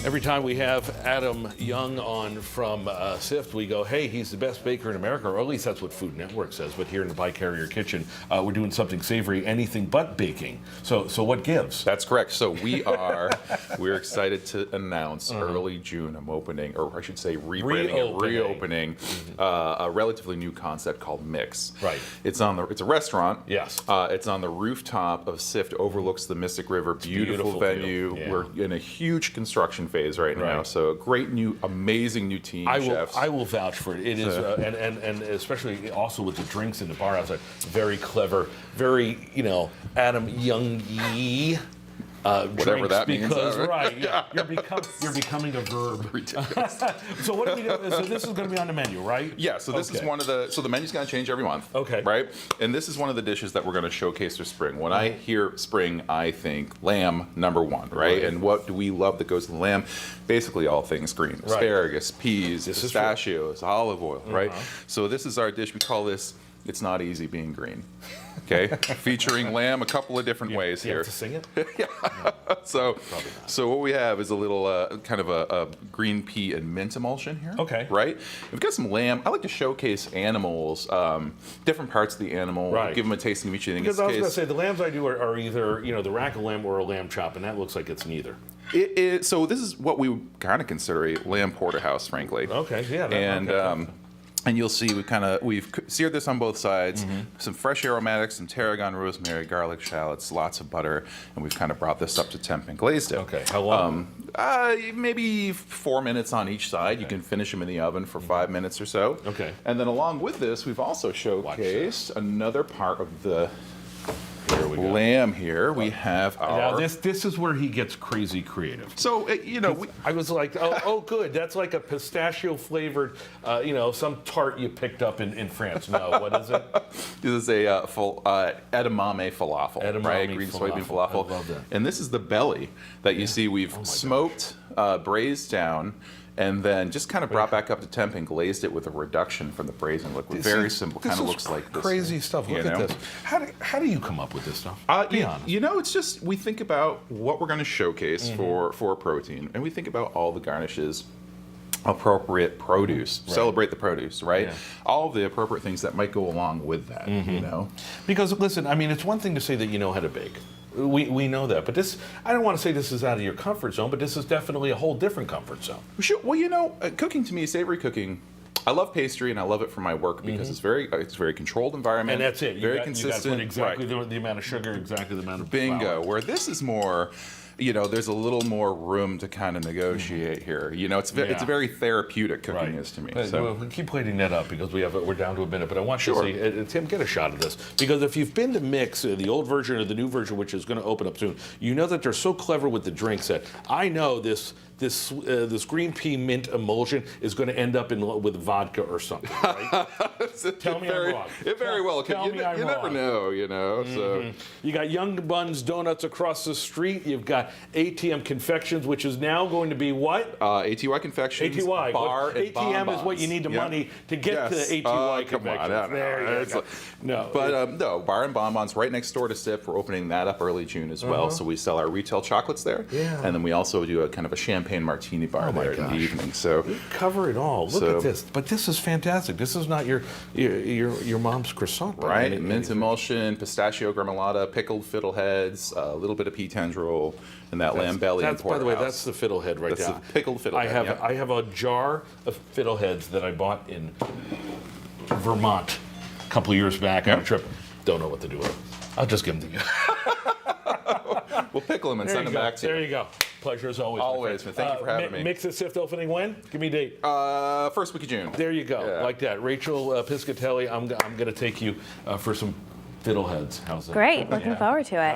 Every time we have Adam Young on from Sift, we go, hey, he's the best baker in America, or at least that's what Food Network says. But here in the By Carrier Kitchen, we're doing something savory, anything but baking. So what gives? That's correct. So we're excited to announce early June I'm opening, or I should say rebranding and reopening a relatively new concept called Mix. Right. It's a restaurant. Yes. It's on the rooftop of Sift, overlooks the Mystic River. Beautiful venue. Yeah. We're in a huge construction phase right now. So a great new, amazing new team. Chefs. I will vouch for it. It is, and especially also with the drinks in the bar outside, very clever, very Adam Young-y. Whatever that means. Right, yeah. You're becoming a verb. So what do we do? So this is going to be on the menu, right? Yeah. So this is one of the. So the menu's going to change every month. Okay. Right. And this is one of the dishes that we're going to showcase for spring. When I hear spring, I think lamb #1, right? And what do we love that goes to the lamb? Basically all things green: asparagus, peas, pistachios, olive oil, right? So this is our dish. We call this. It's not easy being green. Okay, featuring lamb a couple of different ways here. You have to sing it? Yeah. So what we have is a little kind of a green pea and mint emulsion here. Okay. Right. We've got some lamb. I like to showcase animals, different parts of the animal. Right. Give them a tasting of each thing. Because I was going to say the lambs I do are either the rack of lamb or a lamb chop, and that looks like it's neither. So this is what we kind of consider a lamb porterhouse, frankly. Okay. Yeah. And you'll see we've seared this on both sides. Some fresh aromatics, some tarragon, rosemary, garlic, shallots, lots of butter, and we've kind of brought this up to temp and glazed it. Okay. How long? Maybe 4 minutes on each side. Okay. You can finish them in the oven for 5 minutes or so. Okay. And then along with this, we've also showcased another part of the lamb here. We have our... Now this is where he gets crazy creative. So, I was like, oh, good. That's like a pistachio flavored, some tart you picked up in France. No, what is it? This is a edamame falafel, right? Green soybean falafel. I love that. And this is the belly that you see we've smoked, braised down, and then just kind of brought back up to temp and glazed it with a reduction from the braising liquid. Very simple. Kind of looks like this. Crazy stuff. Look at this. How do you come up with this stuff? Be honest. It's just we think about what we're going to showcase for protein, and we think about all the garnishes. Appropriate produce. Celebrate the produce, right? Yeah. All of the appropriate things that might go along with that, Because listen, I mean, it's one thing to say that you know how to bake. We know that, but this, I don't want to say this is out of your comfort zone, but this is definitely a whole different comfort zone. Sure. Well, cooking to me, savory cooking, I love pastry and I love it for my work because it's very controlled environment. And that's it. Very consistent. You got to put exactly the amount of sugar, exactly the amount of Bingo. flour. Where this is more, there's a little more room to kind of negotiate here. It's very therapeutic cooking is to me. So we keep plating that up because we're down to a minute. But I want you to see, Tim, get a shot of this, because if you've been to Mix, the old version or the new version, which is going to open up soon, you know that they're so clever with the drinks that I know this green pea mint emulsion is going to end up with vodka or something. Right? Tell me I'm wrong. It very well could. You never know. So you got Young Buns Donuts across the street. You've got ATM Confections, which is now going to be what? ATY Confections. ATY. Bar and ATM is what you need the money to get to the ATY Confections. There you go. No, but Bar and Bonbons right next door to Sift. We're opening that up early June as well. So we sell our retail chocolates there. Yeah. And then we also do a kind of a champagne martini bar there in the evening. So we cover it all. Look at this. But this is fantastic. This is not your mom's croissant, right? Mint emulsion, pistachio gremolata, pickled fiddleheads, a little bit of pea tendril, and that lamb belly. That's, by the way, that's the fiddlehead right there. That's the pickled fiddlehead. I have a jar of fiddleheads that I bought in Vermont a couple of years back on a trip. Don't know what to do with them. I'll just give them to you. We'll pickle them and send them back to you. There you go. Pleasure as always. Always. Thank you for having me. Mix at Sift opening when? Give me a date. First week of June. There you go. Like that. Rachel Piscatelli, I'm going to take you for some fiddleheads. How's that? Great. Looking forward to it.